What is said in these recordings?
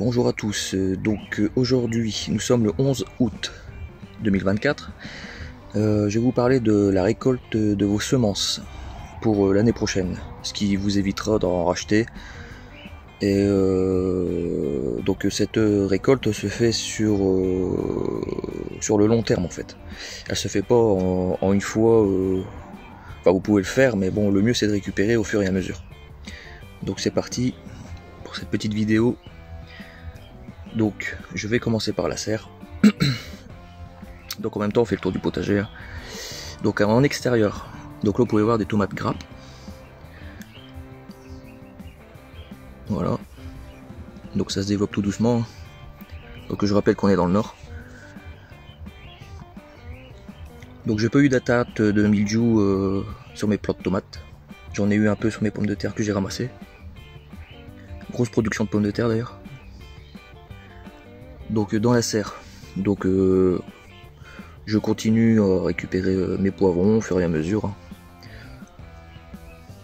Bonjour à tous, aujourd'hui nous sommes le 11 août 2024. Je vais vous parler de la récolte de vos semences pour l'année prochaine, ce qui vous évitera d'en racheter. Et donc cette récolte se fait sur le long terme en fait. Elle se fait pas en une fois, enfin vous pouvez le faire, mais bon, le mieux c'est de récupérer au fur et à mesure. Donc c'est parti pour cette petite vidéo. Donc je vais commencer par la serre. Donc en même temps on fait le tour du potager. Donc en extérieur, donc là vous pouvez voir des tomates grappes. Voilà. Donc ça se développe tout doucement. Donc je rappelle qu'on est dans le nord. Donc j'ai pas eu d'attaque de mildiou sur mes plants de tomates. J'en ai eu un peu sur mes pommes de terre que j'ai ramassées. Grosse production de pommes de terre d'ailleurs. Donc dans la serre, donc je continue à récupérer mes poivrons au fur et à mesure.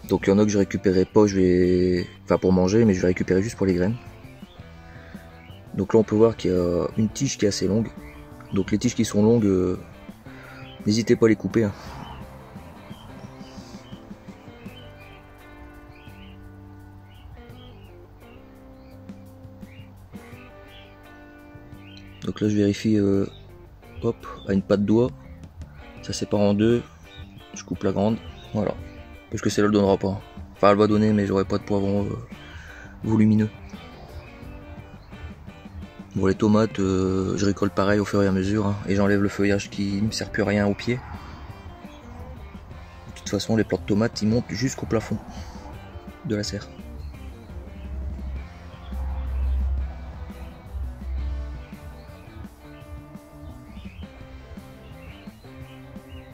Donc il y en a que je récupérerai pas, enfin pour manger, mais je vais récupérer juste pour les graines. Donc là on peut voir qu'il y a une tige qui est assez longue. Donc les tiges qui sont longues, n'hésitez pas à les couper. Donc là je vérifie, hop, à une patte doigt, ça sépare en deux, je coupe la grande, voilà, parce que celle-là elle donnera pas, enfin elle va donner mais j'aurai pas de poivron volumineux. Bon les tomates, je récolte pareil au fur et à mesure, et j'enlève le feuillage qui ne me sert plus à rien au pied. De toute façon les plants de tomates ils montent jusqu'au plafond de la serre.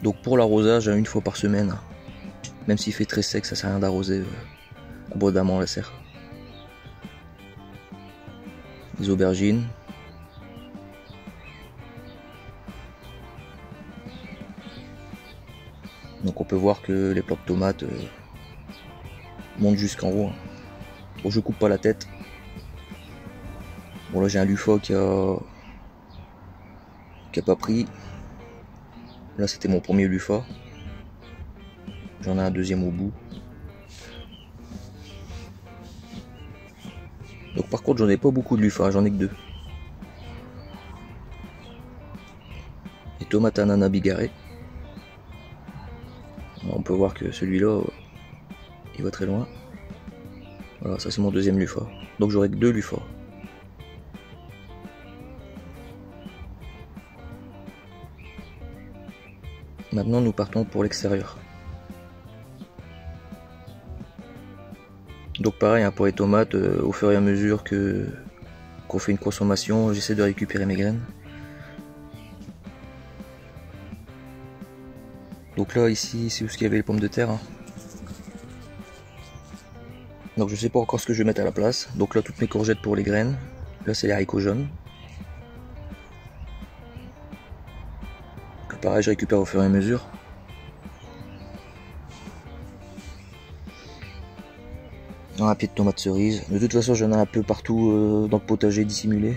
Donc pour l'arrosage, une fois par semaine, même s'il fait très sec, ça sert à rien d'arroser abondamment la serre. Les aubergines. Donc on peut voir que les plants de tomates montent jusqu'en haut. Bon, je coupe pas la tête. Bon là j'ai un luffa qui a pas pris. Là c'était mon premier luffa. J'en ai un deuxième au bout. Donc par contre j'en ai pas beaucoup de luffa, j'en ai que deux. Les tomates ananas bigarrées. On peut voir que celui-là il va très loin. Voilà, ça c'est mon deuxième luffa. Donc j'aurai que deux luffas. Maintenant nous partons pour l'extérieur. Donc pareil pour les tomates, au fur et à mesure qu'on fait une consommation, j'essaie de récupérer mes graines. Donc là ici c'est où il y avait les pommes de terre. Donc je sais pas encore ce que je vais mettre à la place. Donc là toutes mes courgettes pour les graines. Là c'est les haricots jaunes. Pareil je récupère au fur et à mesure. Un pied de tomate cerise. De toute façon j'en ai un peu partout dans le potager dissimulé.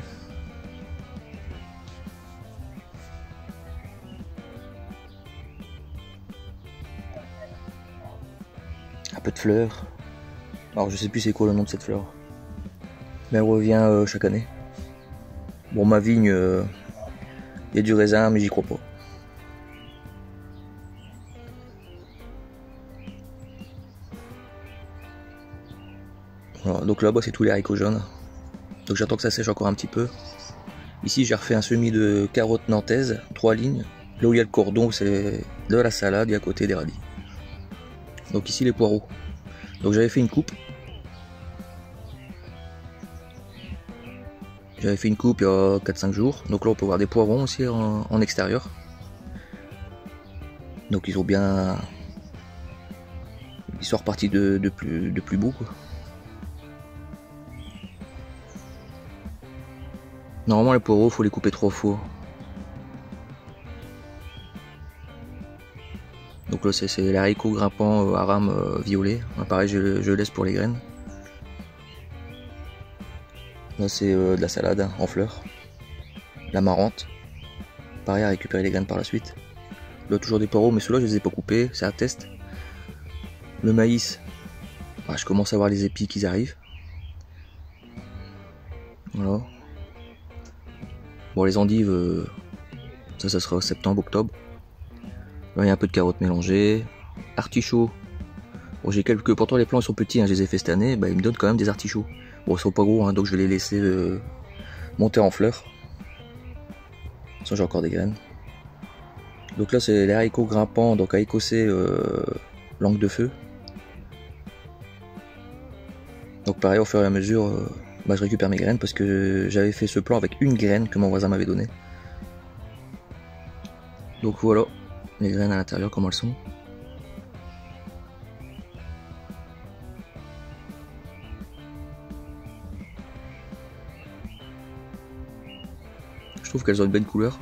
Un peu de fleurs. Alors je sais plus c'est quoi le nom de cette fleur. Mais elle revient chaque année. Bon ma vigne, il y a du raisin mais j'y crois pas. Voilà, donc là-bas c'est tous les haricots jaunes. Donc j'attends que ça sèche encore un petit peu. Ici j'ai refait un semis de carottes nantaises, 3 lignes. Là où il y a le cordon c'est de la salade et à côté des radis. Donc ici les poireaux. Donc j'avais fait une coupe. J'avais fait une coupe il y a 4-5 jours. Donc là on peut voir des poivrons aussi en extérieur. Donc ils ont bien... Ils sont repartis de plus beau quoi. Normalement les poireaux faut les couper 3 fois. Donc là c'est les haricots grimpants à rames violet. Pareil je laisse pour les graines. Là c'est de la salade hein, en fleurs. La marrante. Pareil, à récupérer les graines par la suite. Là toujours des poireaux, mais ceux-là je les ai pas coupés, c'est un test. Le maïs, bah, je commence à voir les épis qui arrivent. Voilà. Bon, les endives, ça sera septembre, octobre. Là il y a un peu de carottes mélangées. Artichauts. Bon, j'ai quelques. Pourtant les plants ils sont petits, hein, je les ai fait cette année, bah, ils me donnent quand même des artichauts. Bon, ils sont pas gros, hein, donc je vais les laisser monter en fleurs. Ça, j'ai encore des graines. Donc là, c'est les haricots grimpants, donc haricots C, langue de feu. Donc pareil, au fur et à mesure, bah, je récupère mes graines parce que j'avais fait ce plan avec une graine que mon voisin m'avait donnée. Donc voilà, les graines à l'intérieur, comment elles sont. Je trouve qu'elles ont une belle couleur.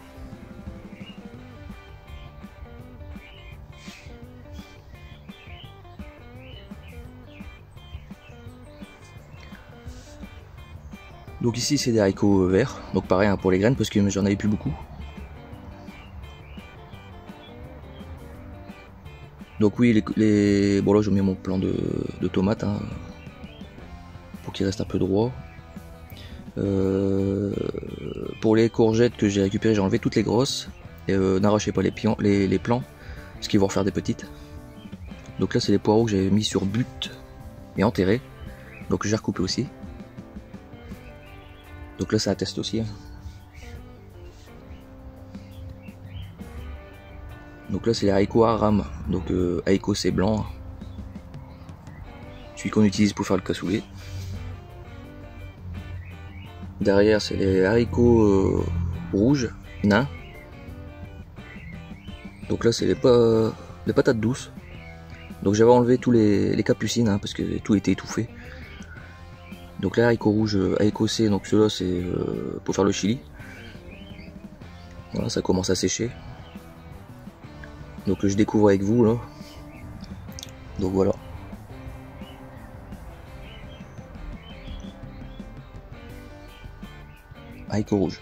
Donc ici c'est des haricots verts, donc pareil hein, pour les graines parce que j'en avais plus beaucoup. Donc oui, bon là je mets mon plan de tomates hein, pour qu'il reste un peu droit. Pour les courgettes que j'ai récupérées, j'ai enlevé toutes les grosses. Et n'arrachez pas les plants, parce qu'ils vont refaire des petites. Donc là c'est les poireaux que j'avais mis sur butte et enterrés. Donc j'ai recoupé aussi. Donc là ça atteste aussi. Hein. Donc là c'est les haricots aram. Donc haricots c'est blanc. Celui qu'on utilise pour faire le cassoulet. Derrière c'est les haricots rouges, nains. Donc là c'est les patates douces. Donc j'avais enlevé tous les capucines hein, parce que tout était étouffé. Donc les haricots rouges, haricots C, donc ceux-là c'est pour faire le chili. Voilà, ça commence à sécher. Donc je découvre avec vous là. Donc voilà. Haricots rouges.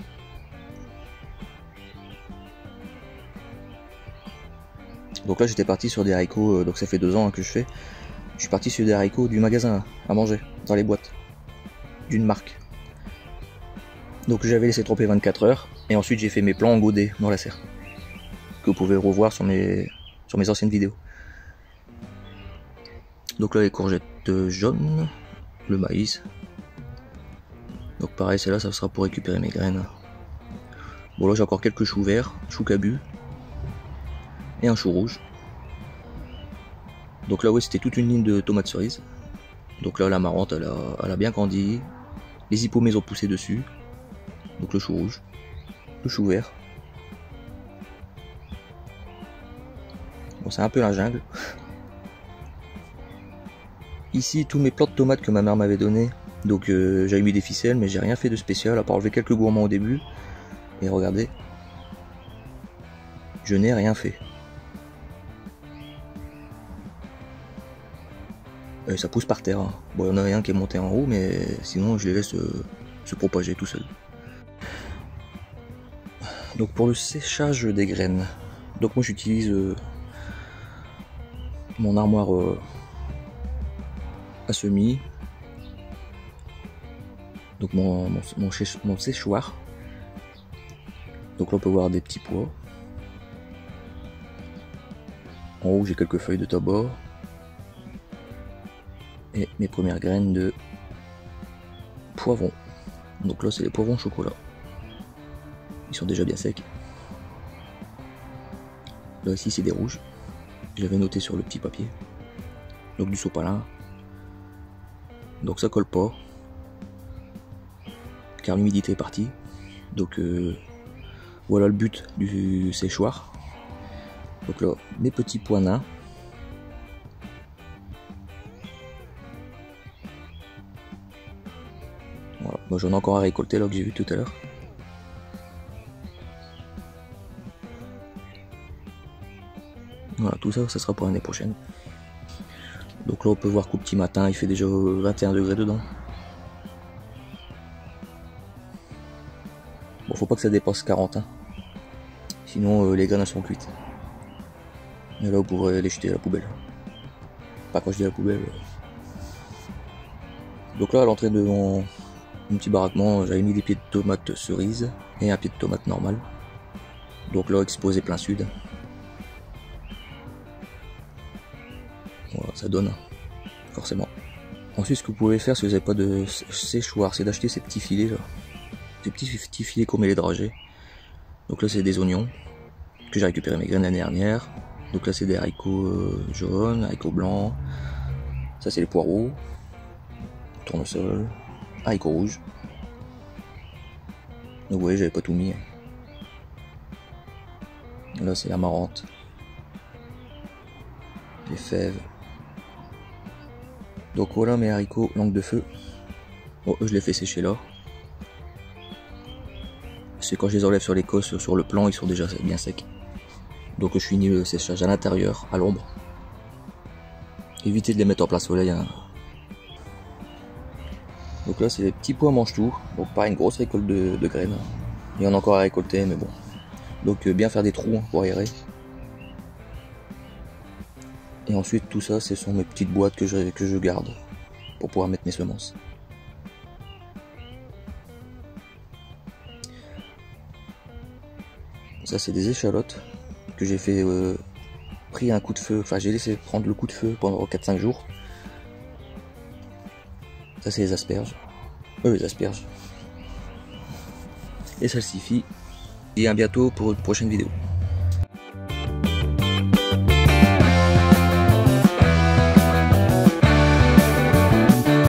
Donc là j'étais parti sur des haricots, donc ça fait 2 ans hein, que je fais. Je suis parti sur des haricots du magasin à manger, dans les boîtes. D'une marque. Donc j'avais laissé tremper 24 heures et ensuite j'ai fait mes plans en godet dans la serre. Que vous pouvez revoir sur mes anciennes vidéos. Donc là les courgettes jaunes, le maïs. Donc pareil c'est là ça sera pour récupérer mes graines. Bon là j'ai encore quelques choux verts, choux cabus et un chou rouge. Donc là ouais c'était toute une ligne de tomates cerises. Donc là la marrante elle a bien grandi. Les hippomées ont poussé dessus. Donc le chou rouge, le chou vert. Bon c'est un peu la jungle. Ici tous mes plants de tomates que ma mère m'avait donné. Donc j'avais mis des ficelles mais j'ai rien fait de spécial à part enlever quelques gourmands au début. Et regardez, je n'ai rien fait. Et ça pousse par terre. Hein. Bon, il y en a un qui est monté en haut, mais sinon je les laisse se propager tout seul. Donc pour le séchage des graines, donc moi j'utilise mon armoire à semis, donc mon séchoir. Donc là on peut voir des petits pois. En haut j'ai quelques feuilles de tabac. Et mes premières graines de poivrons. Donc là c'est les poivrons chocolat. Ils sont déjà bien secs. Là ici c'est des rouges. J'avais noté sur le petit papier. Donc du sopalin. Donc ça colle pas. Car l'humidité est partie. Donc voilà le but du séchoir. Donc là mes petits pois nains. Voilà. Moi j'en ai encore à récolter là que j'ai vu tout à l'heure. Voilà, tout ça, ça sera pour l'année prochaine. Donc là on peut voir qu'au petit matin il fait déjà 21 degrés dedans. faut pas que ça dépasse 40, hein. Sinon les graines elles sont cuites. Et là vous pourrez les jeter à la poubelle. Pas quand je dis à la poubelle. Donc là à l'entrée de mon petit baraquement, j'avais mis des pieds de tomates cerises et un pied de tomate normal. Donc là exposé plein sud. Voilà, ça donne, forcément. Ensuite ce que vous pouvez faire si vous n'avez pas de séchoir, c'est d'acheter ces petits filets là. Ces petits filets qu'on met les dragées. Donc là c'est des oignons que j'ai récupéré mes graines l'année dernière. Donc là c'est des haricots jaunes, haricots blancs. Ça c'est les poireaux, tournesol, haricots rouges. Donc vous voyez j'avais pas tout mis. Là c'est amarante, les fèves. Donc voilà mes haricots langue de feu. Bon, je les fais sécher là. C'est quand je les enlève sur l'écosse, sur le plan, ils sont déjà bien secs. Donc je finis le séchage à l'intérieur, à l'ombre. Évitez de les mettre en plein soleil, hein. Donc là c'est les petits pois mange-tout. Donc pareil, une grosse récolte de graines. Il y en a encore à récolter, mais bon. Donc bien faire des trous, hein, pour aérer. Et ensuite tout ça, ce sont mes petites boîtes que je garde pour pouvoir mettre mes semences. Ça c'est des échalotes que j'ai fait pris un coup de feu, enfin j'ai laissé prendre le coup de feu pendant 4-5 jours. Ça c'est les asperges. Les asperges. Les salsifis. Et à bientôt pour une prochaine vidéo.